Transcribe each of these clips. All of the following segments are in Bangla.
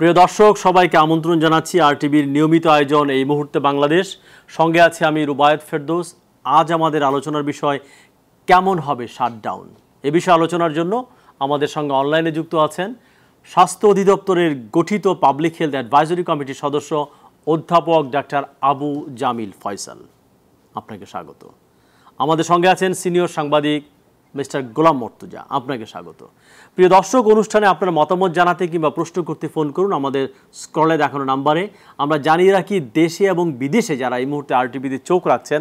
প্রিয় দর্শক সবাইকে আমন্ত্রণ জানাচ্ছি আরটিভির নিয়মিত আয়োজন এই মুহূর্তে বাংলাদেশ। সঙ্গে আছে আমি রুবায়েত ফেরদৌস। আজ আমাদের আলোচনার বিষয় কেমন হবে শাটডাউন। এ বিষয়ে আলোচনার জন্য আমাদের সঙ্গে অনলাইনে যুক্ত আছেন স্বাস্থ্য অধিদপ্তরের গঠিত পাবলিক হেলথ অ্যাডভাইজরি কমিটির সদস্য অধ্যাপক ডাক্তার আবু জামিল ফয়সাল। আপনাকে স্বাগত। আমাদের সঙ্গে আছেন সিনিয়র সাংবাদিক মিস্টার গোলাম মর্তুজা। আপনাকে স্বাগত। প্রিয় দর্শক, অনুষ্ঠানে আপনার মতামত জানাতে কিংবা প্রশ্ন করতে ফোন করুন আমাদের স্ক্রলে দেখানো নাম্বারে। আমরা জানিয়ে রাখি, দেশে এবং বিদেশে যারা এই মুহূর্তে আরটিভিতে চোখ রাখছেন,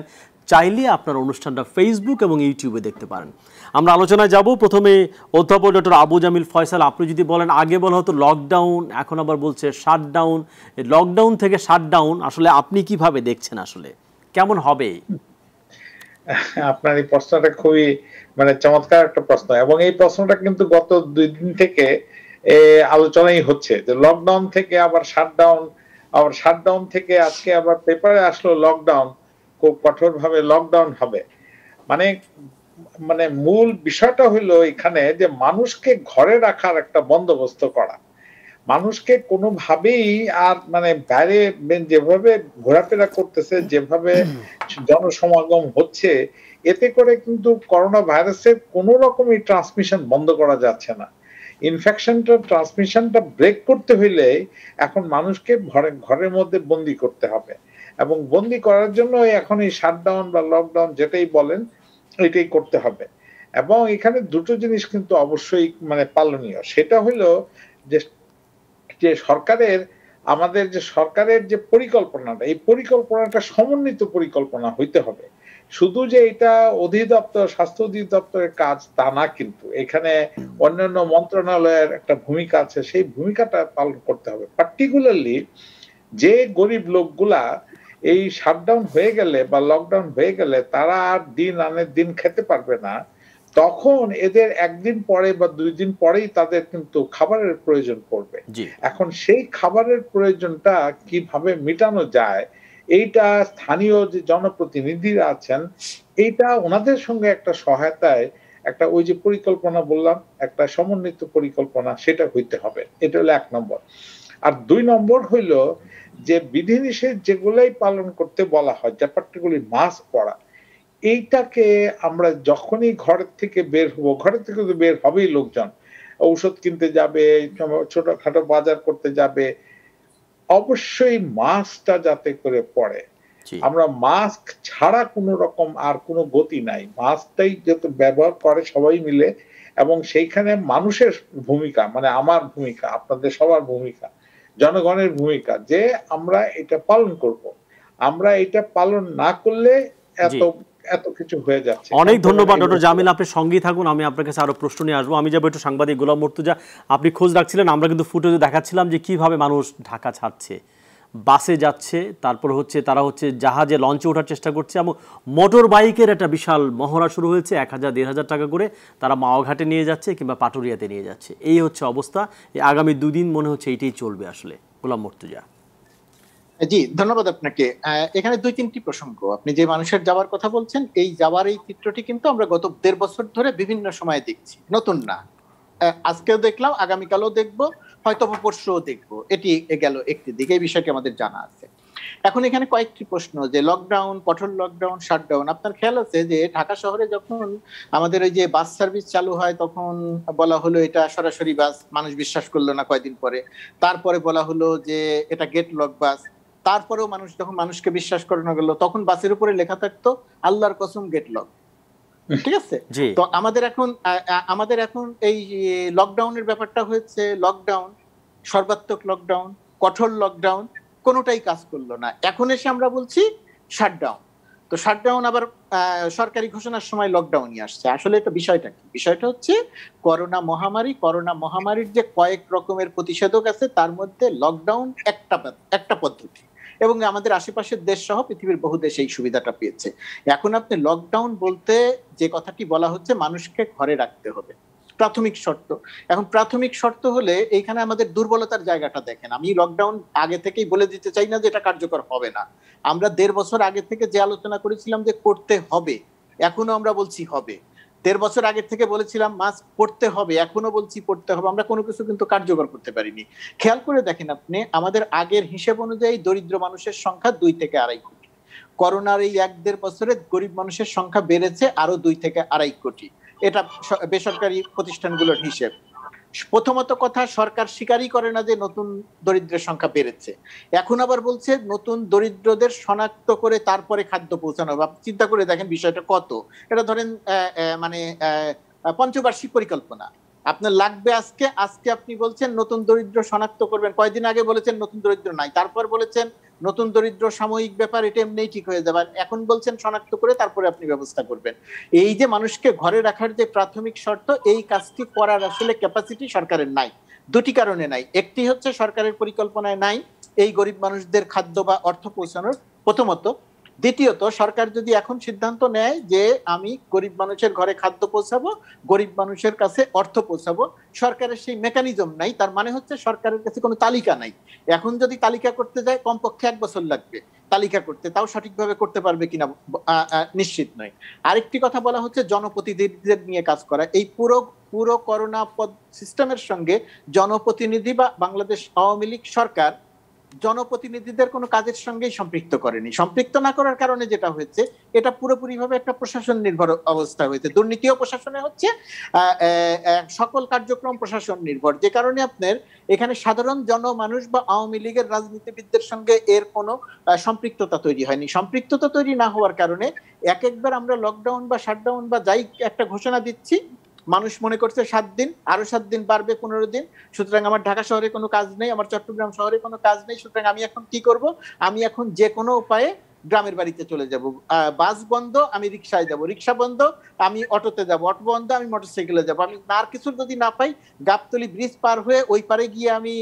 চাইলে আপনার অনুষ্ঠানটা ফেসবুক এবং ইউটিউবে দেখতে পারেন। আমরা আলোচনায় যাব। প্রথমে অধ্যাপক ডক্টর আবু জামিল ফয়সাল, আপনি যদি বলেন, আগে বলা হতো লকডাউন, এখন আবার বলছে শাটডাউন। লকডাউন থেকে শাটডাউন আসলে আপনি কিভাবে দেখছেন, আসলে কেমন হবে? আপনার এই প্রশ্নটা খুবই চমৎকার একটা প্রশ্ন, এবং এই প্রশ্নটা কিন্তু গত 2 দিন থেকে আলোচনাই হচ্ছে যে লকডাউন থেকে আবার শাটডাউন, আবার শাটডাউন থেকে আজকে আবার পেপারে আসলো লকডাউন, খুব কঠোরভাবে লকডাউন হবে। মানে মূল বিষয়টা হলো এখানে যে মানুষকে ঘরে রাখার একটা বন্দোবস্ত করা। মানুষকে কোনোভাবেই আর বাইরে যেভাবে ঘোরাফেরা করতেছে, যেভাবে জনসমাগম হচ্ছে, এতে করে কিন্তু করোনা ভাইরাসের কোনো রকমই ট্রান্সমিশন বন্ধ করা যাচ্ছে না। ট্রান্সমিশনটা ব্রেক করতে হইলে এখন মানুষকে ঘরের মধ্যে বন্দি করতে হবে, এবং বন্দি করার জন্য এখন এই শাটডাউন বা লকডাউন যেটাই বলেন এটাই করতে হবে। এবং এখানে দুটো জিনিস কিন্তু অবশ্যই পালনীয়। সেটা হলো যে আমাদের যে সরকারের যে পরিকল্পনাটা, এই পরিকল্পনাটা সমন্বিত পরিকল্পনা হইতে হবে। শুধু যে এটা স্বাস্থ্য অধিদপ্তরের কাজ তা না, কিন্তু এখানে অন্যান্য মন্ত্রণালয়ের একটা ভূমিকা আছে, সেই ভূমিকাটা পালন করতে হবে। পার্টিকুলারলি যে গরিব লোকগুলা এই শাটডাউন হয়ে গেলে বা লকডাউন হয়ে গেলে তারা আর দিন আনে দিন খেতে পারবে না, তখন এদের একদিন পরে বা 2 দিন পরেই তাদের কিন্তু খাবারের প্রয়োজন পড়বে। এখন সেই খাবারের প্রয়োজনটা কিভাবে মেটানো যায়, এইটা স্থানীয় যে জনপ্রতিনিধিরা আছেন, এইটা ওনাদের সঙ্গে একটা সহায়তায় একটা ওই যে পরিকল্পনা বললাম, একটা সমন্বিত পরিকল্পনা, সেটা হইতে হবে। এটা হলো 1 নম্বর। আর 2 নম্বর হইল যে বিধিনিষেধ যেগুলাই পালন করতে বলা হয়, যা পার্টিকুলারলি মাস্ক পরা, এইটাকে আমরা যখনই ঘরের থেকে বের হবো, ঘরের থেকে তো বের হবেই লোকজন, ঔষধ কিনতে যাবে, ছোটখাটো বাজার করতে যাবে, অবশ্যই মাস্কটা যাতে করে পরে। আমরা মাস্ক ছাড়া কোনো রকম আর কোনো গতি নাই। মাস্কটাই যাতে ব্যবহার করে সবাই মিলে, এবং সেইখানে মানুষের ভূমিকা, আমার ভূমিকা, আপনাদের সবার ভূমিকা, জনগণের ভূমিকা, যে আমরা এটা পালন করব। আমরা এটা পালন না করলে এত কিছু হয়ে যাচ্ছে। অনেক ধন্যবাদ ডক্টর জামিল, আপনি সঙ্গেই থাকুন। আমি আপনার কাছে আরো প্রশ্ন নিয়ে আসবো। আমি যাবো একটু সাংবাদিক গোলাম মর্তুজা। আপনি খোঁজ রাখছিলেন, আমরা কিন্তু ফুটেজে দেখাচ্ছিলাম যে কিভাবে মানুষ ঢাকা ছাড়ছে, বাসে যাচ্ছে, তারপর তারা জাহাজে, লঞ্চে ওঠার চেষ্টা করছে, এবং মোটর বাইকের একটা বিশাল মহড়া শুরু হয়েছে। 1000-1500 টাকা করে তারা মাওঘাটে নিয়ে যাচ্ছে কিংবা পাটুরিয়াতে নিয়ে যাচ্ছে। এই হচ্ছে অবস্থা। আগামী 2 দিন মনে হচ্ছে এইটাই চলবে আসলে। গোলাম মর্তুজা। জি, ধন্যবাদ আপনাকে। এখানে 2-3টি প্রসঙ্গ, আপনি যে মানুষের যাওয়ার কথা বলছেন, এই যাওয়ার এই চিত্রটি কিন্তু আমরা গত 1.5 বছর ধরে বিভিন্ন সময় দেখছি, নতুন না। আজকেও দেখলাম, আগামীকালও দেখবো, হয়তো পরশুও দেখবো। এটি গেল একটি দিকে, এই বিষয়টি আমাদের জানা আছে। এখন এখানে কয়েকটি প্রশ্ন, যে লকডাউন, কঠোর লকডাউন, শাটডাউন। আপনার খেয়াল আছে যে ঢাকা শহরে যখন আমাদের ওই যে বাস সার্ভিস চালু হয়, তখন বলা হলো এটা সরাসরি বাস, মানুষ বিশ্বাস করলো না কয়েকদিন পরে। তারপরে বলা হলো যে এটা গেট লক বাস। তারপরেও যখন মানুষকে বিশ্বাস করানো গেল, তখন বাসের উপরে লেখা থাকতো আল্লাহর কসম গেট লক। ঠিক আছে? তো আমাদের এখন এই লকডাউনের ব্যাপারটা হয়েছে লকডাউন, সর্বাত্মক লকডাউন, কঠোর লকডাউন, কোনোটাই কাজ করলো না। এখন এসে আমরা বলছি শাটডাউন। তো শাটডাউন আবার সরকারি ঘোষণার সময় লকডাউনই আসছে। আসলে এটা বিষয়টা কি? বিষয়টা হচ্ছে করোনা মহামারীর যে কয়েক রকমের প্রতিষেধক আছে, তার মধ্যে লকডাউন একটা পদ্ধতি, এবং আমাদের আশেপাশের দেশ সহ পৃথিবীর বহু দেশ এই সুবিধাটা পেয়েছে। এখন আপনি লকডাউন বলতে যে কথাটি বলা হচ্ছে, মানুষকে ঘরে রাখতে হবে, প্রাথমিক শর্ত। এখন প্রাথমিক শর্ত হলে এইখানে আমাদের দুর্বলতার জায়গাটা দেখেন। আমি লকডাউন আগে থেকেই বলে দিতে চাই না যে এটা কার্যকর হবে না। আমরা 1.5 বছর আগে থেকে যে আলোচনা করেছিলাম যে করতে হবে, এখনো আমরা বলছি হবে। 1.5 বছর আগে থেকে বলেছিলাম মাস্ক পড়তে হবে, এখনো বলছি পড়তে হবে, আমরা কোনো কিছু কিন্তু কার্যকর করতে পারিনি। খেয়াল করে দেখেন আপনি, আমাদের আগের হিসেব অনুযায়ী দরিদ্র মানুষের সংখ্যা 2 থেকে 2.5 কোটি। করোনার এই 1-1.5 বছরে গরিব মানুষের সংখ্যা বেড়েছে আরো 2 থেকে 2.5 কোটি। এটা বেসরকারি প্রতিষ্ঠানগুলোর হিসেব। প্রথমত কথা, সরকার স্বীকারই করে না যে নতুন দরিদ্রের সংখ্যা বেড়েছে। এখন আবার বলছে নতুন দরিদ্রদের শনাক্ত করে তারপরে খাদ্য পৌঁছানো হবে। আপনি চিন্তা করে দেখেন বিষয়টা কত। এটা ধরেন মানে পঞ্চবার্ষিক পরিকল্পনা। আপনার লাগবে আজকে আপনি বলছেন নতুন দরিদ্র শনাক্ত করবেন, কয়েকদিন আগে বলেছেন নতুন দরিদ্র নাই, তারপর বলেছেন নতুন দরিদ্র সাময়িক ব্যাপার, এটা এমনিই ঠিক হয়ে যাবে, এখন বলছেন শনাক্ত করে তারপরে আপনি ব্যবস্থা করবেন। এই যে মানুষকে ঘরে রাখার যে প্রাথমিক শর্ত, এই কাজটি করার আসলে ক্যাপাসিটি সরকারের নাই। দুটি কারণে নাই। একটি হচ্ছে সরকারের পরিকল্পনায় নাই এই গরিব মানুষদের খাদ্য বা অর্থ পৌঁছানোর, প্রথমত। দ্বিতীয়ত, সরকার যদি এখন সিদ্ধান্ত নেয় যে আমি গরিব মানুষের ঘরে খাদ্য পৌঁছাবো, গরিব মানুষের কাছে অর্থ পৌঁছাবো, সরকারের সেই মেকানিজম নাই। তার মানে হচ্ছে সরকারের কাছে কোনো তালিকা নাই। এখন যদি তালিকা করতে যায় কমপক্ষে 1 বছর লাগবে তালিকা করতে, তাও সঠিকভাবে করতে পারবে কিনা নিশ্চিত নয়। আরেকটি কথা বলা হচ্ছে জনপ্রতিনিধিদের নিয়ে কাজ করা। এই পুরো করোনা সিস্টেমের সঙ্গে জনপ্রতিনিধি বা বাংলাদেশ আওয়ামী লীগ সরকার জনপ্রতিনিধিদের কোনো কাজের সঙ্গেই সম্পৃক্ত করেনি। সম্পৃক্ত না করার কারণে যেটা হয়েছে, এটা পুরোপুরিভাবে একটা প্রশাসন নির্ভর অবস্থা হয়েছে। দুর্নীতিও প্রশাসনে হচ্ছে, সকল কার্যক্রম প্রশাসন নির্ভর, যে কারণে আপনার এখানে সাধারণ জনমানুষ বা আওয়ামী লীগের রাজনীতিবিদদের সঙ্গে এর কোনো সম্পৃক্ততা তৈরি হয়নি। সম্পৃক্ততা তৈরি না হওয়ার কারণে একবার আমরা লকডাউন বা শাটডাউন বা যাই একটা ঘোষণা দিচ্ছি, মানুষ মনে করছে 7 দিন, আরো 7 দিন বাড়বে 15 দিন, সুতরাং আমার ঢাকা শহরে কোনো কাজ নেই, আমার চট্টগ্রাম শহরে কোনো কাজ নেই, সুতরাং আমি এখন কি করব, আমি এখন যে কোনো উপায়ে গ্রামের বাড়িতে চলে যাব। বাস বন্ধ, আমি রিক্সায় যাব, রিক্সা বন্ধ, আমি অটোতে যাব, অটো বন্ধ, আমি মোটরসাইকেলে যাব, আমি আর কিছু যদি না পাই গাবতলী ব্রিজ পার হয়ে ওই পারে গিয়ে আমি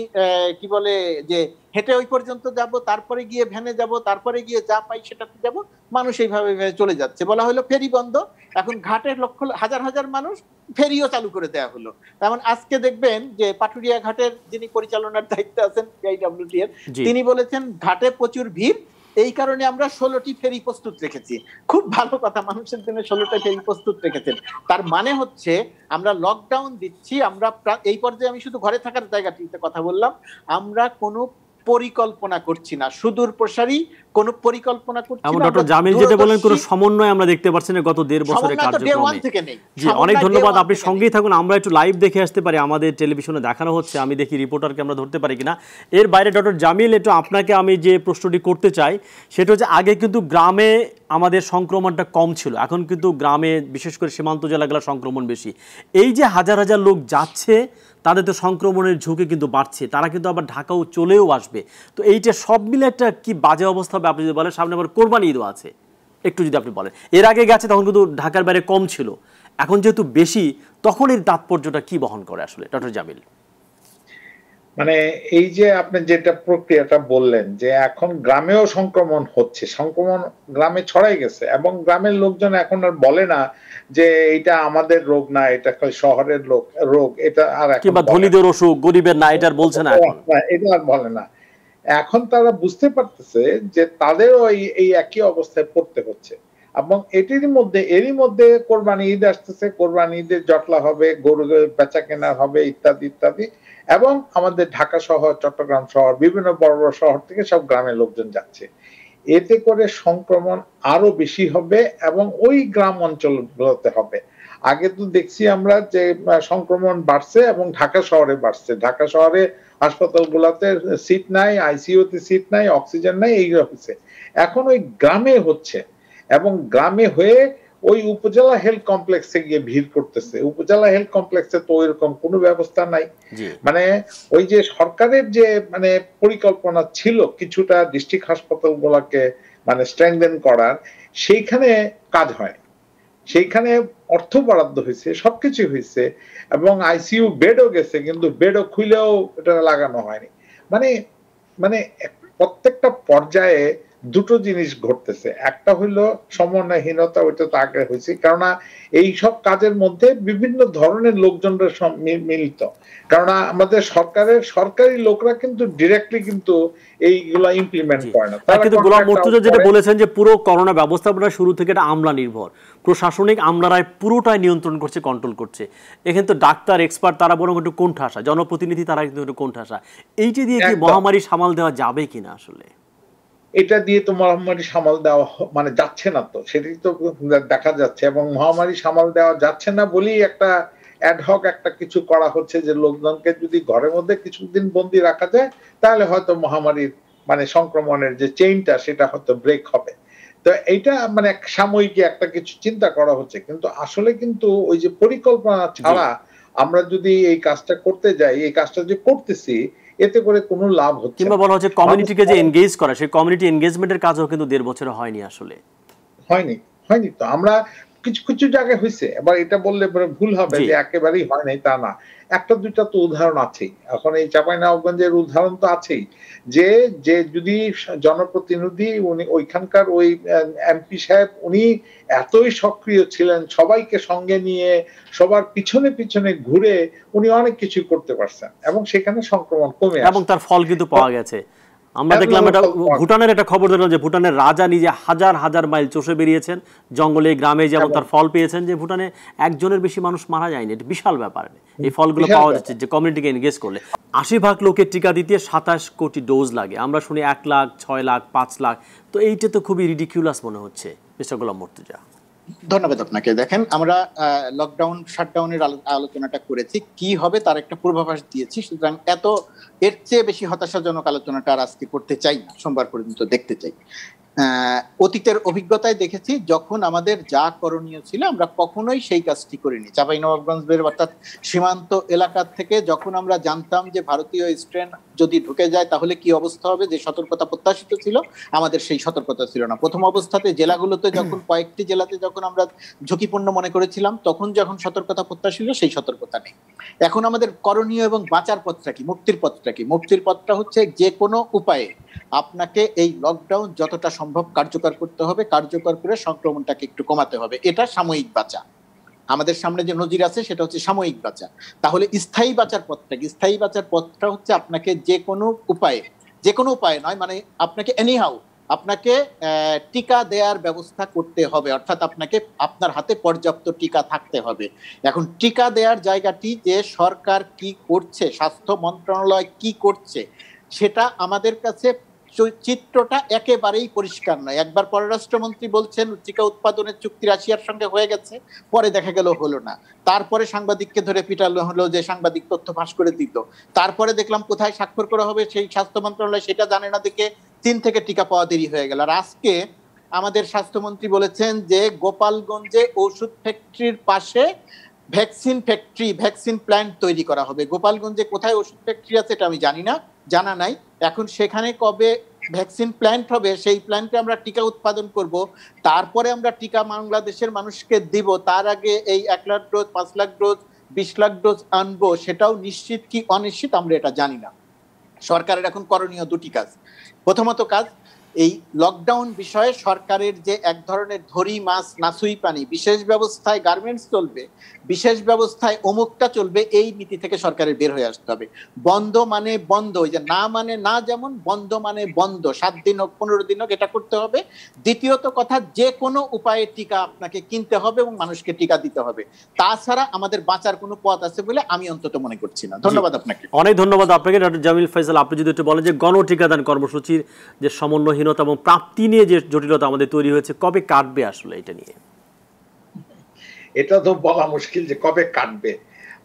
কি বলে যে হেঁটে ওই পর্যন্ত যাব, তারপরে গিয়ে ভ্যানে যাব, তারপরে গিয়ে যা পাই সেটাতে যাব। মানুষ এইভাবে চলে যাচ্ছে। বলা হলো ফেরি বন্ধ, এখন ঘাটের হাজার হাজার মানুষ, ফেরিও চালু করে দেওয়া হলো। যেমন আজকে দেখবেন যে পাটুরিয়া ঘাটের যিনি পরিচালনার দায়িত্বে আছেন PIWT এর, তিনি বলেছেন ঘাটে প্রচুর ভিড়, এই কারণে আমরা 16টি ফেরি প্রস্তুত রেখেছি। খুব ভালো কথা, মানুষের জন্য 16টা ফেরি প্রস্তুত রেখেছেন। তার মানে হচ্ছে আমরা লকডাউন দিচ্ছি, আমরা এই পর্যায়ে, আমি শুধু ঘরে থাকার জায়গাটিতে কথা বললাম, আমরা কোনো পরিকল্পনা করছি না, সুদূর প্রসারী কোনো পরিকল্পনা করছি না। ডক্টর জামিল যেটা বলেন, কোনো সমন্বয় আমরা দেখতে পাচ্ছি না গত 1.5 বছরের কার্যক্রমে। জি, অনেক ধন্যবাদ। আপনি সঙ্গেই থাকুন, আমরা একটু লাইভ দেখে আসতে পারি, আমাদের টেলিভিশনে দেখানো হচ্ছে, আমি দেখি রিপোর্টারকে আমরা ধরতে পারি কিনা। এর বাইরে ডক্টর জামিল, একটু আপনাকে আমি যে প্রশ্নটি করতে চাই সেটা হচ্ছে, আগে কিন্তু গ্রামে আমাদের সংক্রমণটা কম ছিল, এখন কিন্তু গ্রামে বিশেষ করে সীমান্ত জেলাগুলো সংক্রমণ বেশি। এই যে হাজার হাজার লোক যাচ্ছে, তাদের তো সংক্রমণের ঝুঁকি কিন্তু বাড়ছে, তারা কিন্তু আবার ঢাকাও চলেও আসবে। তো এইটা সব মিলে একটা কি বাজে অবস্থা হবে আপনি যদি বলেন। সামনে আবার কোরবানি ঈদও আছে, একটু যদি আপনি বলেন। এর আগে গেছে তখন কিন্তু ঢাকার বাইরে কম ছিল, এখন যেহেতু বেশি, তখন এর তাৎপর্যটা কি বহন করে আসলে ডক্টর জামিল? মানে এই যে আপনি যেটা প্রক্রিয়াটা বললেন যে এখন গ্রামেও সংক্রমণ হচ্ছে, সংক্রমণ গ্রামে ছড়াই গেছে, এবং গ্রামের লোকজন এখন আর বলে না যে এটা আমাদের রোগ না, এটা শহরের রোগ, এটা আর কিংবা ধনীদের অসুখ, গরিবের না, এটা বলছে না, এটা আর বলে না। এখন তারা বুঝতে পারতেছে যে তাদেরও এই একই অবস্থায় পড়তে হচ্ছে, এবং এরই মধ্যে কোরবানি ঈদ আসতেছে, কোরবানি ঈদের জটলা হবে, গরু বেচা কেনা হবে, ইত্যাদি ইত্যাদি। এবং আমাদের ঢাকা শহর, চট্টগ্রাম শহর, বিভিন্ন বড় বড় শহর থেকে সব গ্রামের লোকজন যাচ্ছে। এতে করে সংক্রমণ আরো বেশি হবে এবং ওই গ্রাম অঞ্চলগুলোতে হবে। আগে তো দেখছি আমরা যে সংক্রমণ বাড়ছে এবং ঢাকা শহরে বাড়ছে, ঢাকা শহরে হাসপাতালগুলোতে সিট নাই, আইসিইউতে সিট নাই, অক্সিজেন নাই, এইগুলো হচ্ছে। এখন ওই গ্রামে হচ্ছে, এবং গ্রামে হয়ে ওই উপজেলা হেলথ কমপ্লেক্সে গিয়ে ভিড় করতেছে। উপজেলা হেলথ কমপ্লেক্সে তো এরকম কোনো ব্যবস্থা নাই। মানে ওই যে সরকারের যে মানে পরিকল্পনা ছিল কিছুটা ডিস্ট্রিক্ট হাসপাতালগুলোকে মানে স্ট্রেংথেন করার, সেইখানে কাজ হয়, সেইখানে অর্থ বরাদ্দ হয়েছে, সবকিছু হয়েছে, এবং আইসিইউ বেডও গেছে, কিন্তু বেডও খুলেও এটা লাগানো হয়নি। মানে মানে প্রত্যেকটা পর্যায়ে দুটো জিনিস ঘটতেছে। একটা হইলো সমন্বয়হীনতা, ওইটা তো আগে হয়েছে, কেননা এই সব কাজের মধ্যে বিভিন্ন ধরনের লোকজনরা মিলিত। কারণ আমাদের সরকারি লোকরা কিন্তু ডিরেক্টলি কিন্তু এইগুলা ইমপ্লিমেন্ট করে না, তারা কিন্তু গোলাম মুর্তজা যেটা বলেছেন যে পুরো করোনা ব্যবস্থাপনা শুরু থেকে এটা আমলা নির্ভর, প্রশাসনিক আমলারাই পুরোটাই নিয়ন্ত্রণ করছে, কন্ট্রোল করছে। এখানে তো ডাক্তার এক্সপার্ট তারা বরং একটু কোণঠাসা, জনপ্রতিনিধি তারা কিন্তু একটু কোণঠাসা। এইটা দিয়ে কি মহামারী সামাল দেওয়া যাবে কিনা? আসলে এটা দিয়ে তো মহামারী সামাল দেওয়া মানে যাচ্ছে না, তো সেটাই তো দেখা যাচ্ছে। এবং মহামারী সামাল দেওয়া যাচ্ছে না বলেই একটা অ্যাডহক একটা কিছু করা হচ্ছে, যে লোকজনকে যদি ঘরের মধ্যে কিছুদিন বন্দি রাখা যায় তাহলে হয়তো মহামারীর মানে সংক্রমণের যে চেইনটা সেটা হয়তো ব্রেক হবে। তো এইটা মানে সাময়িক একটা কিছু চিন্তা করা হচ্ছে, কিন্তু আসলে কিন্তু ওই যে পরিকল্পনা ছাড়া আমরা যদি এই কাজটা করতে যাই, এই কাজটা যে করতেছি এতে করে কোনো লাভ হচ্ছে না। কিংবা বলা হচ্ছে কমিউনিটিকে যে এনগেজ করা, সেই কমিউনিটি এনগেজমেন্টের কাজও কিন্তু 1.5 বছরে হয়নি। আসলে হয়নি তো। আমরা কিছু কিছু জায়গায় হয়েছে, এবার এটা বললে ভুল হবে যে একেবারেই হয় নাই, তা না। একটা দুইটা তো উদাহরণ আছেই। এখন এই চাঁপাইনবাবগঞ্জের উদাহরণ তো আছেই, যে যে যদি জনপ্রতিনিধি উনি ওইখানকার ওই এমপি সাহেব উনি এতই সক্রিয় ছিলেন, সবাইকে সঙ্গে নিয়ে সবার পিছনে পিছনে ঘুরে উনি অনেক কিছু করতে পারছেন, এবং সেখানে সংক্রমণ কমে আসে, এবং তার ফল কিন্তু পাওয়া গেছে। আমরা দেখলাম এটা ভুটানের একটা খবর দেখলাম যে ভুটানের রাজা নিজে হাজার হাজার মাইল চষে বেরিয়েছেন জঙ্গলে, গ্রামে, যেমন তার ফল পেয়েছেন, যে ভুটানে একজনের বেশি মানুষ মারা যায়নি। এটা বিশাল ব্যাপার। এই ফলগুলো পাওয়া যাচ্ছে যে কমিউনিটিকে এনগেজ করলে। 80% লোকের টিকা দিতে 27 কোটি ডোজ লাগে। আমরা শুনি 1 লাখ, 6 লাখ, 5 লাখ। তো এইটা তো খুবই রিডিকিউলাস মনে হচ্ছে মিস্টার গোলাম মুর্তজা। ধন্যবাদ আপনাকে। দেখেন, আমরা লকডাউন শাটডাউনের আলোচনাটা করেছি, কি হবে তার একটা পূর্বাভাস দিয়েছি, সুতরাং এর চেয়ে বেশি হতাশাজনক আলোচনাটা আর আজকে করতে চাই না, সোমবার পর্যন্ত দেখতে চাই। অতীতের অভিজ্ঞতায় দেখেছি যখন আমাদের যা করণীয় ছিল আমরা কখনোই সেই কাজটি করিনি। চাঁপাইনবাবগঞ্জের অর্থাৎ সীমান্ত এলাকা থেকে যখন আমরা জানতাম যে ভারতীয় স্ট্রেন যদি ঢুকে যায় তাহলে কি অবস্থা হবে, যে সতর্কতা প্রত্যাশিত ছিল আমাদের সেই সতর্কতা ছিল না। প্রথম অবস্থাতে জেলাগুলোতে যখন কয়েকটি জেলাতে যখন আমরা ঝুঁকিপূর্ণ মনে করেছিলাম, তখন যখন সতর্কতা প্রত্যাশিত সেই সতর্কতা নেই। এখন আমাদের করণীয় এবং বাঁচার পথটা কি, মুক্তির পথটা কি? মুক্তির পথটা হচ্ছে যে কোনো উপায়ে আপনাকে এই লকডাউন যতটা সম্ভব কার্যকর করতে হবে, কার্যকর করে সংক্রমণটাকে একটু কমাতে হবে। এটা সাময়িক বাঁচা। আমাদের সামনে যে নজির আছে সেটা হচ্ছে সাময়িক বাঁচা। তাহলে স্থায়ী বাঁচার পথটা কি? স্থায়ী বাঁচার পথটা হচ্ছে আপনাকে যে কোনো উপায়ে নয়, মানে আপনাকে এনিহাউ আপনাকে টিকা দেওয়ার ব্যবস্থা করতে হবে, অর্থাৎ আপনাকে আপনার হাতে পর্যাপ্ত টিকা থাকতে হবে। এখন টিকা দেওয়ার জায়গাটি যে সরকার কি করছে, স্বাস্থ্য মন্ত্রণালয় কি করছে, সেটা আমাদের কাছে চিত্রটা একেবারেই পরিষ্কার নয়। একবার পররাষ্ট্রমন্ত্রী বলছেন টিকা উৎপাদনের চুক্তি রাশিয়ার সঙ্গে হয়ে গেছে, পরে দেখা গেল হলো না। তারপরে সাংবাদিককে ধরে পিটানো হলো, যে সাংবাদিক তথ্য ফাঁস করে দিত। তারপরে দেখলাম কোথায় স্বাক্ষর করা হবে সেই স্বাস্থ্য মন্ত্রণালয় সেটা জানে না, দেখে 3 থেকে টিকা পাওয়া দেরি হয়ে গেল। আর আজকে আমাদের স্বাস্থ্যমন্ত্রী বলেছেন যে গোপালগঞ্জে ওষুধ ফ্যাক্টরির পাশে ভ্যাকসিন প্ল্যান্ট তৈরি করা হবে। গোপালগঞ্জে কোথায় ওষুধ ফ্যাক্টরি আছে এটা আমি জানি না, জানা নাই। এখন সেখানে কবে ভ্যাকসিন প্ল্যান্ট হবে, সেই প্ল্যান্টে আমরা টিকা উৎপাদন করব, তারপরে আমরা টিকা বাংলাদেশের মানুষকে দিব, তার আগে এই 1 lakh dose, 5 lakh dose, 20 lakh dose আনবো, সেটাও নিশ্চিত কি অনিশ্চিত আমরা এটা জানি না। সরকারের এখন করণীয় 2টি কাজ। প্রথমত কাজ, এই লকডাউন বিষয়ে সরকারের যে এক ধরনের ধরি মাছ নাসুই পানি, বিশেষ ব্যবস্থায় গার্মেন্টস চলবে, বিশেষ ব্যবস্থায় অমুকটা চলবে, এই নীতি থেকে সরকারের বের হয়ে আসতে হবে। বন্ধ মানে বন্ধ, ওই যে না মানে না, যেমন বন্ধ মানে বন্ধ, 7 দিন হোক 15 দিন হোক, এটা করতে হবে। দ্বিতীয়ত কথা, যে কোনো উপায়ে টিকা আপনাকে কিনতে হবে এবং মানুষকে টিকা দিতে হবে। তাছাড়া আমাদের বাঁচার কোনো পথ আছে বলে আমি অন্তত মনে করছি না। ধন্যবাদ আপনাকে। অনেক ধন্যবাদ আপনাকে ডক্টর জামিল ফয়সাল। আপনি যদি একটু বলেন যে গণটিকাদান কর্মসূচির যে সমন্বয় এবং প্রাপ্তি নিয়ে যে জটিলতা আমাদের তৈরি হয়েছে, কবে কাটবে আসলে এটা নিয়ে? এটা তো বলা মুশকিল যে কবে কাটবে।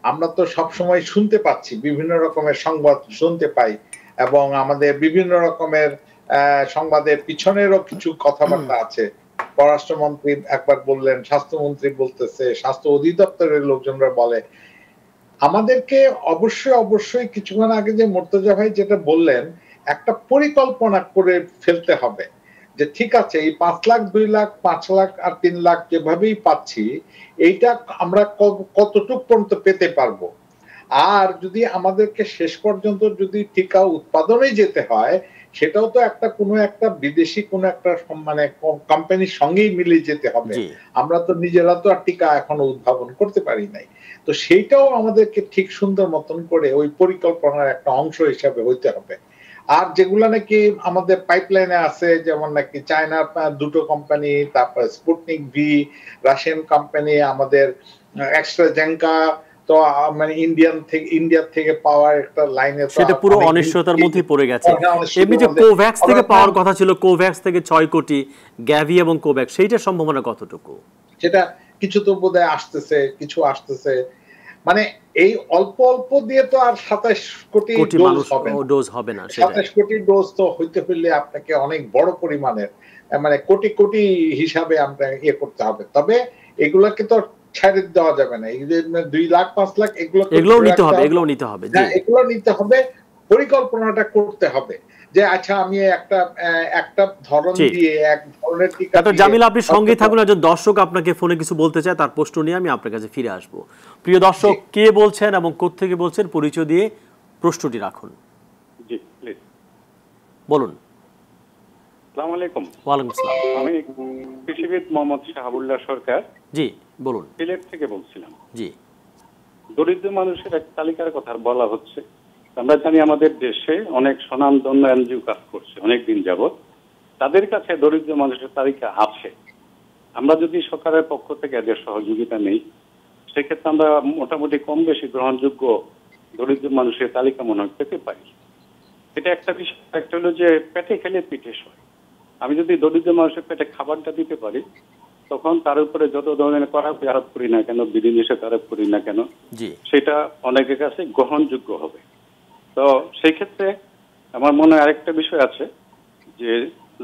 আমরা তো সব সময় শুনতে পাচ্ছি, বিভিন্ন রকমের সংবাদ শুনতে পাই, এবং আমাদের বিভিন্ন রকমের সংবাদের পিছনেরও কিছু কথাবার্তা আছে। পররাষ্ট্রমন্ত্রী একবার বললেন, স্বাস্থ্যমন্ত্রী বলতেছে, স্বাস্থ্য অধিদপ্তরের লোকজনরা বলে। আমাদেরকে অবশ্যই কিছুক্ষণ আগে যে মুর্তজা ভাই যেটা বললেন, একটা পরিকল্পনা করে ফেলতে হবে যে ঠিক আছে এই 5 লাখ, 2 লাখ, 5 লাখ আর 3 লাখ যেভাবেই পাচ্ছি, এইটা আমরা কতটুকু পর্যন্ত পেতে পারবো। আর যদি আমাদেরকে শেষ পর্যন্ত যদি টিকা উৎপাদনে যেতে হয়, সেটাও তো একটা কোনো একটা বিদেশি কোনো একটা মানে কোম্পানির সঙ্গেই মিলে যেতে হবে। আমরা তো নিজেরা তো আর টিকা এখনো উদ্ভাবন করতে পারি নাই। তো সেইটাও আমাদেরকে ঠিক সুন্দর মতন করে ওই পরিকল্পনার একটা অংশ হিসাবে হইতে হবে। আর যেগুলো নাকি আমাদের পাইপলাইনে আছে, যেমন নাকি চায়নার 2টো কোম্পানি, তারপর স্পুটনিক ভি, রাশিয়ান কোম্পানি, আমাদের অ্যাস্ট্রাজেনেকা, তো মানে ইন্ডিয়া থেকে পাওয়ার একটা লাইনে, সেটা পুরো অনিশ্চয়তার মধ্যে পড়ে গেছে। এমনি যে কোভ্যাক্স থেকে পাওয়ার কথা ছিল, কোভ্যাক্স থেকে 6 কোটি, গ্যাভি এবং কোভ্যাক্স, সেইটার সম্ভাবনা কতটুকু? সেটা কিছু তো বোধহয় আসতেছে, কিছু আসতেছে, মানে এই অল্প অল্প দিয়ে তো আর 27 কোটি ডোজ হবে না। 27 কোটি ডোজ তো হইতে হইলে আপনাকে অনেক বড় পরিমাণের, মানে কোটি কোটি হিসাবে আমরা করতে হবে। তবে এগুলোকে তো ছেড়ে দেওয়া যাবে না। এই যে 2 লাখ 5 লাখ এগুলো নিতে হবে, এগুলো নিতে হবে, এগুলো নিতে হবে, পরিকল্পনাটা করতে হবে যে আচ্ছা আমি একটা ধরন দিয়ে এক ধরনের টিকা। ডক্টর জামিল, আপনি সঙ্গে থাকুন, একজন দর্শক আপনাকে ফোনে কিছু বলতে চায়, তার প্রশ্ন নিয়ে আমি আপনার কাছে ফিরে আসব। প্রিয় দর্শক, কে বলছেন এবং কোত্থেকে বলছেন, পরিচয় দিয়ে প্রশ্নটি রাখুন। জি প্লিজ বলুন। আসসালামু আলাইকুম। ওয়ালাইকুম আসসালাম। আমি কৃষিবিদ মোহাম্মদ শাহাবুল্লাহ সরকার। জি বলুন। সিলেট থেকে বলছিলাম। জি। দরিদ্র মানুষের এক তালিকার কথা বলা হচ্ছে। আমরা জানি আমাদের দেশে অনেক স্বনামধন্য এনজিও কাজ করছে অনেক দিন যাবত, তাদের কাছে দরিদ্র মানুষের তালিকা আছে। আমরা যদি সরকারের পক্ষ থেকে এদের সহযোগিতা নেই, সেক্ষেত্রে আমরা মোটামুটি কম বেশি গ্রহণযোগ্য দরিদ্র মানুষের তালিকা মনে হয় পেতে পারি। এটা একটা বিষয়। একটা হলো যে পেটে খেলে পিঠে সয়। আমি যদি দরিদ্র মানুষের পেটে খাবারটা দিতে পারি, তখন তার উপরে যত ধরনের আরোপ করি না কেন, বিধিনিষেধ আরোপ করি না কেন, সেটা অনেকের কাছে গ্রহণযোগ্য হবে। তো সেই ক্ষেত্রে আমার মনে হয় আরেকটা বিষয় আছে যে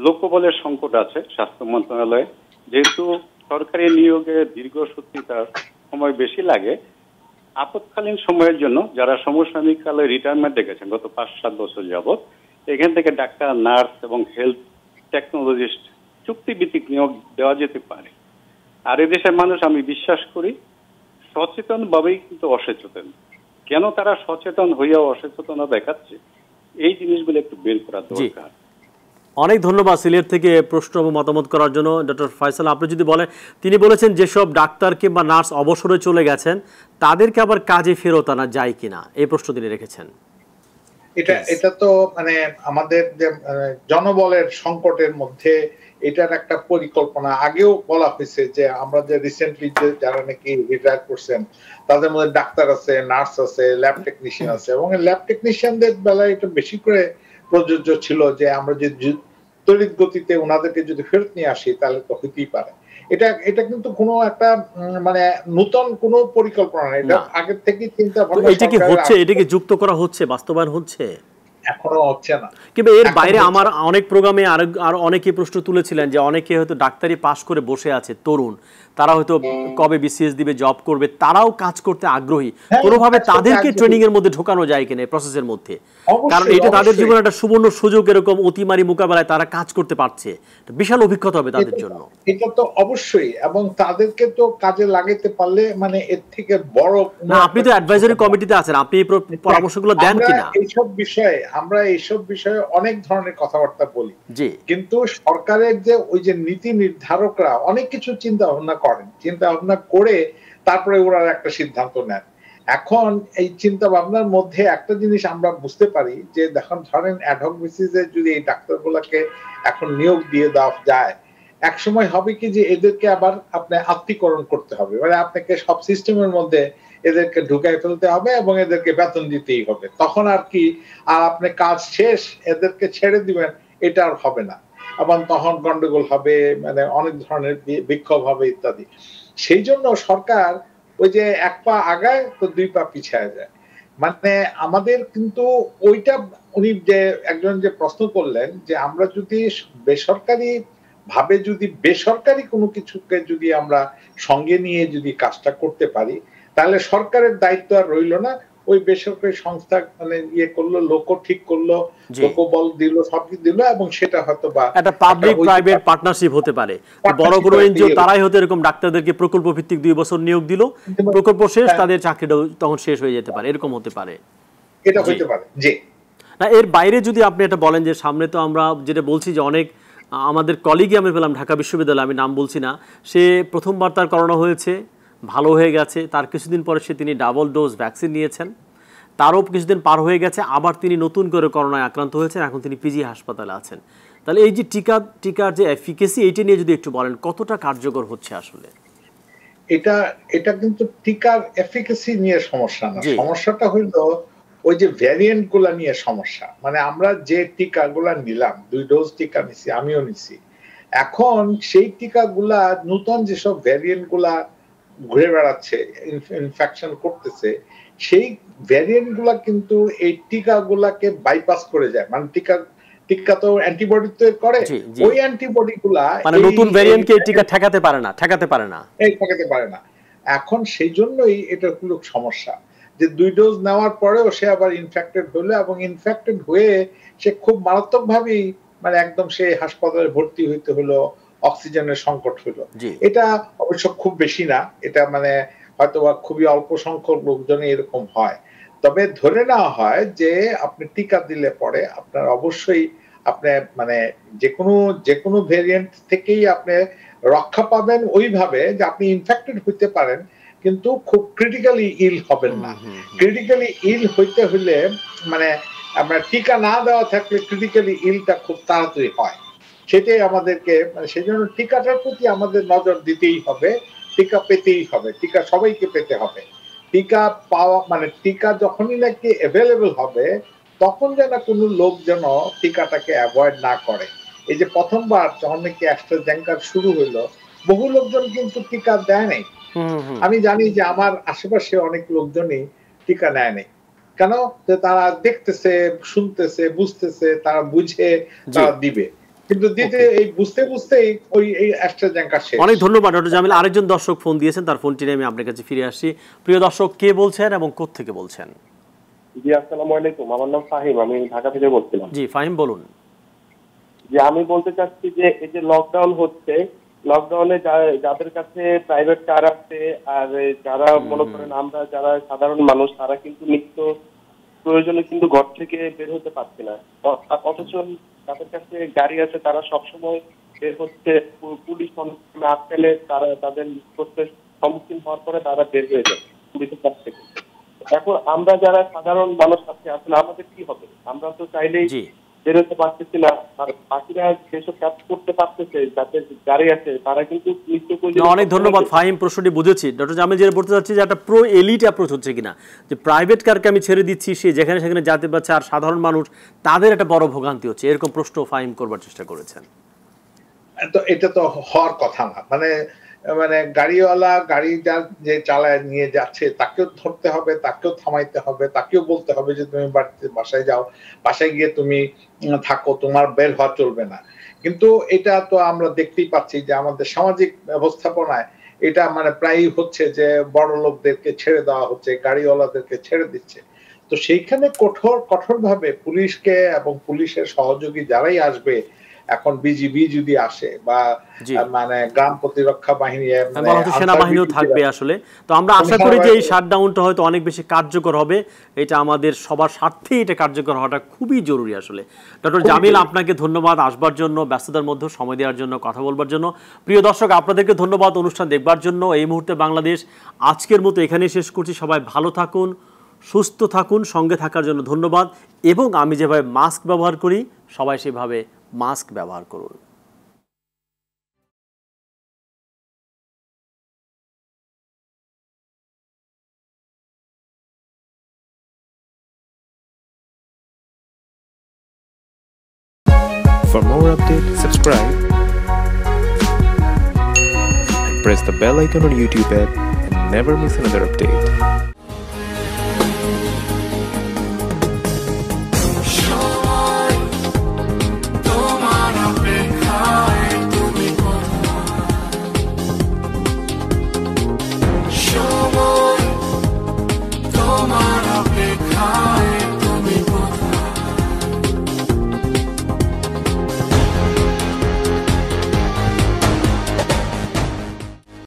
লোকবলের সংকট আছে স্বাস্থ্য মন্ত্রণালয়ে। যেহেতু সরকারি নিয়োগে দীর্ঘসূত্রিতার সময় বেশি লাগে, আপৎকালীন সময়ের জন্য যারা সমসাময়িক কালে রিটায়ারমেন্ট দেখেছেন গত 5-7 বছর যাবৎ, এখান থেকে ডাক্তার, নার্স এবং হেলথ টেকনোলজিস্ট চুক্তিভিত্তিক নিয়োগ দেওয়া যেতে পারে। আর এদেশের মানুষ, আমি বিশ্বাস করি, সচেতন ভাবেই কিন্তু অসচেতন। কেন তারা সচেতন হইয়া অসচেতনতা দেখাচ্ছে, এই জিনিসগুলো একটু বের করা দরকার। অনেক ধন্যবাদ সিলেট থেকে প্রশ্ন এবং মতামত করার জন্য। ডক্টর ফয়সাল, আপনি যদি বলেন, তিনি বলেছেন যেসব ডাক্তার কিংবা নার্স অবসরে চলে গেছেন তাদেরকে আবার কাজে ফেরত আনা যায় কিনা, এই প্রশ্ন তিনি রেখেছেন। এটা তো মানে আমাদের যে জনবলের সংকটের মধ্যে এটার একটা পরিকল্পনা আগেও বলা হয়েছে যে আমরা যে রিসেন্টলি যে যারা নাকি রিটায়ার করছেন তাদের মধ্যে ডাক্তার আছে, নার্স আছে, ল্যাব টেকনিশিয়ান আছে, এবং ল্যাব টেকনিশিয়ানদের বেলায় এটা বেশি করে প্রযোজ্য ছিল যে আমরা যে তড়িৎ গতিতে ওনাদেরকে যদি ফেরত নিয়ে আসি তাহলে তো হইতেই পারে। এটা কিন্তু কোনো একটা মানে নতুন কোনো পরিকল্পনা না, এটা আগের থেকেই চিন্তা ভাবনা। এটা কি হচ্ছে, এটা কি যুক্ত করা হচ্ছে, বাস্তবায়ন হচ্ছে? এখনো হচ্ছে না। কিন্তু এর বাইরে আমার অনেক প্রোগ্রামে আর অনেকে প্রশ্ন তুলেছিলেন যে অনেকে হয়তো ডাক্তারি পাশ করে বসে আছে, তরুণ, তারা হয়তো কবে বিসিএস দিবে, জব করবে, তারাও কাজ করতে আগ্রহী। কোনোভাবে তাদেরকে ট্রেনিং এর মধ্যে ঢোকানো যায় কিনা এই প্রসেসের মধ্যে? কারণ এটা তাদের জীবনে একটা সুবর্ণ সুযোগ, এরকম অতিমারি মোকাবেলায় তারা কাজ করতে পারছে, বিশাল অভিজ্ঞতা হবে তাদের জন্য। এটা তো অবশ্যই, এবং তাদেরকে তো কাজে লাগাতে পারলে মানে এর থেকে বড় না। আপনি তো অ্যাডভাইজারি কমিটিতে আছেন, আপনি এই পরামর্শগুলো দেন কিনা? আমরা এইসব বিষয়ে অনেক ধরনের কথাবার্তা বলি, কিন্তু সরকারের যে ওই যে নীতি নির্ধারকরা অনেক কিছু চিন্তা ভাবনা করেন, চিন্তা ভাবনা করে তারপরে ওরা একটা সিদ্ধান্ত নেন। এখন এই চিন্তা ভাবনার মধ্যে একটা জিনিস আমরা বুঝতে পারি যে দেখুন, ধরেন অ্যাডহক বেসিসে যদি এই ডাক্তারগুলোকে এখন নিয়োগ দিয়ে দেওয়া যায়, এক সময় হবে কি যে এদেরকে আবার আপনি আত্মীকরণ করতে হবে, মানে আপনাকে সব সিস্টেমের মধ্যে এদেরকে ঢুকাই ফেলতে হবে এবং এদেরকে বেতন দিতেই হবে। তখন আর কি আর আপনি কাজ শেষ এদেরকে ছেড়ে দিবেন, এটা আর হবে না, এবং তখন গন্ডগোল হবে, মানে অনেক ধরনের বিক্ষোভ হবে ইত্যাদি। সেই জন্য সরকার ওই যে 1 পা আগায় তো 2 পা পিছায় যায়। মানে আমাদের কিন্তু ওইটা, উনি যে একজন যে প্রশ্ন করলেন যে আমরা যদি বেসরকারি ভাবে যদি বেসরকারি কোনো কিছুকে যদি আমরা সঙ্গে নিয়ে যদি কাজটা করতে পারি, তাহলে সরকারের দায়িত্ব আর রইল না। ওই বেসরকারি সংস্থা মানে করলো, লোক ঠিক করলো, লোকবল দিল, সবকিছু দিল, এবং সেটা হয়তো বা একটা পাবলিক প্রাইভেট পার্টনারশিপ হতে পারে। বড় বড় এনজিও তারাই হয়তো এরকম ডাক্তারদেরকে প্রকল্প ভিত্তিক 2 বছর নিয়োগ দিল, প্রকল্প শেষ, তাদের চাকরিটা তখন শেষ হয়ে যেতে পারে, এরকম হতে পারে। এটা হতে পারে। জি। না এর বাইরে যদি আপনি এটা বলেন যে সামনে তো আমরা যেটা বলছি যে অনেক আমাদের কলিগই আমি পেলাম ঢাকা বিশ্ববিদ্যালয়ে, আমি নাম বলছি না, সে প্রথমবার তার করোনা হয়েছে, ভালো হয়ে গেছে, তার কিছুদিন পরে তিনি ডাবল ডোজ ভ্যাকসিন নিয়েছেন, তারও কিছুদিন পার হয়ে গেছে, আবার তিনি নতুন করে করোনায় আক্রান্ত হয়েছেন, এখন তিনি পিজি হাসপাতালে আছেন। তাহলে এই যে টিকার যে এফিকেসি, এইটা নিয়ে যদি একটু বলেন কতটা কার্যকর হচ্ছে আসলে? এটা কিন্তু টিকার এফিকেসি নিয়ে সমস্যা না, সমস্যাটা হইলো ওই যে ভ্যারিয়েন্ট গুলা নিয়ে সমস্যা। মানে আমরা যে টিকাগুলা নিলাম, 2 ডোজ টিকা নিছি, আমিও নিছি, এখন সেই টিকাগুলা নতুন যেসব ভ্যারিয়েন্ট গুলা ঘুরে বেড়াচ্ছে, ইনফেকশন করতেছে, সেই ভ্যারিয়েন্ট গুলা কিন্তু এই টিকাগুলাকে বাইপাস করে যায়। মানে টিকা তো অ্যান্টিবডি তৈরি করে, ওই অ্যান্টিবডি গুলা মানে নতুন ভ্যারিয়েন্টকে টিকা ঠেকাতে পারে না। এখন সেই জন্যই এটা হলো সমস্যা যে 2 ডোজ নেওয়ার পরেও সে আবার ইনফেক্টেড হলো, এবং ইনফেক্টেড হয়ে সে খুব মারাত্মকভাবেই মানে একদম সে হাসপাতালে ভর্তি হইতে হলো, অক্সিজেনের সংকট হলো। এটা অবশ্য খুব বেশি না, এটা মানে হয়তো খুবই অল্প সংখ্যক লোকজনই এরকম হয়। তবে ধরে নেওয়া হয় যে আপনি টিকা দিলে পরে আপনার অবশ্যই আপনি মানে যে কোনো ভেরিয়েন্ট থেকেই আপনি রক্ষা পাবেন, ওইভাবে যে আপনি ইনফেক্টেড হইতে পারেন কিন্তু খুব ক্রিটিক্যালি ইল হবেন না। ক্রিটিক্যালি ইল হইতে হলে মানে আমরা টিকা না দেওয়া থাকলে ক্রিটিক্যালি ইলটা খুব তাড়াতাড়ি হয়, সেটাই আমাদেরকে মানে সেই জন্য টিকাটার প্রতি আমাদের নজর দিতেই হবে, টিকা পেতেই হবে, টিকা সবাইকে পেতে হবে। টিকা পাওয়া মানে টিকা যখনই নাকি অ্যাভেলেবল হবে তখন যেন কোনো লোক যেন টিকাটাকে অ্যাভয়েড না করে। এই যে প্রথমবার যখন নাকি অ্যাস্ট্রাজেনেকার শুরু হইলো, বহু লোকজন কিন্তু টিকা দেয় নাই। আমি জানি যে আমার আশেপাশে অনেক লোকজনই টিকা নেয় নাই। কেন? তারা দেখতেছে, শুনতেছে, বুঝতেছে, তারা বুঝে তারা দিবে, কিন্তু দিতে এই বুঝতেই ওই অ্যাস্ট্রাজেনেকা শেষ। অনেক ধন্যবাদ ডক্টর জামিল। আরেকজন দর্শক ফোন দিয়েছেন, তার ফোনটি নিয়ে আমি আপনার কাছে ফিরে আসছি। প্রিয় দর্শক, কে বলছেন এবং কোথা থেকে বলছেন? জি আসসালামু আলাইকুম, আমার নাম ফাহিম, আমি ঢাকা থেকে বলছিলাম। জি ফাহিম বলুন। যে আমি বলতে চাচ্ছি যে এই যে লকডাউন হচ্ছে, লকডাউনে যাদের কাছে প্রাইভেট কার আছে আর যারা মনে করেন আমরা যারা সাধারণ মানুষ, তারা কিন্তু নিত্য প্রয়োজনে কিন্তু ঘর থেকে বের হতে পারছে না, অথচ যাদের কাছে গাড়ি আছে তারা সবসময় বের হচ্ছে, পুলিশ আটকালে তারা তাদের সম্মুখীন হওয়ার পরে তারা বের হয়ে যায় পুলিশের কাছ থেকে। এখন আমরা যারা সাধারণ মানুষ আছি আসলে আমাদের কি হবে? আমরা তো চাইলেই বেরোতে পারতেছি না, আর বাকিরা যেসব কাজ করতে পারতেছে যাদের গাড়ি আছে তারা কিন্তু অনেক ধন্যবাদ ফাহিম, প্রশ্নটি বুঝেছি। ডক্টর জামিল যেটা বলতে চাচ্ছি যে একটা প্রো এলিট অ্যাপ্রোচ হচ্ছে কিনা, যে প্রাইভেট কারকে আমি ছেড়ে দিচ্ছি, সে যেখানে সেখানে যেতে পারছে, আর সাধারণ মানুষ তাদের একটা বড় ভোগান্তি হচ্ছে, এরকম প্রশ্ন ফাহিম করবার চেষ্টা করেছেন। তো এটা তো হওয়ার কথা না। মানে গাড়িওয়ালা গাড়ি যে চালায় নিয়ে যাচ্ছে তাকেও ধরতে হবে, তাকেও থামাইতে হবে, তাকেও বলতে হবে যে তুমি বাসায় যাও, বাসায় গিয়ে তুমি থাকো, তোমার বের হওয়া চলবে না। কিন্তু এটা তো আমরা দেখতেই পাচ্ছি যে আমাদের সামাজিক ব্যবস্থাপনায় এটা মানে প্রায়ই হচ্ছে যে বড় লোকদেরকে ছেড়ে দেওয়া হচ্ছে, গাড়িওয়ালাদেরকে ছেড়ে দিচ্ছে। তো সেইখানে কঠোরভাবে পুলিশকে এবং পুলিশের সহযোগী যারাই আসবে, এখন বিজিবি যদি আসে বা মানে গ্রাম প্রতিরক্ষা বাহিনী, সেনাবাহিনীও থাকবে আসলে, তো আমরা আশা করি যে এই শাটডাউনটা হয়তো অনেক বেশি কার্যকর হবে। এটা আমাদের সবার স্বার্থে এটা কার্যকর হওয়াটা খুবই জরুরি আসলে। ডক্টর জামিল, আপনাকে ধন্যবাদ আসবার জন্য, ব্যস্ততার মধ্যে সময় দেওয়ার জন্য, কথা বলবার জন্য। প্রিয় দর্শক, আপনাদেরকে ধন্যবাদ অনুষ্ঠান দেখবার জন্য। এই মুহূর্তে বাংলাদেশ আজকের মতো এখানেই শেষ করছি। সবাই ভালো থাকুন, সুস্থ থাকুন, সঙ্গে থাকার জন্য ধন্যবাদ। এবং আমি যেভাবে মাস্ক ব্যবহার করি, সবাই সেভাবে মাস্ক ব্যবহার করুন। For more updates, subscribe and press the bell icon on YouTube app and never miss another update.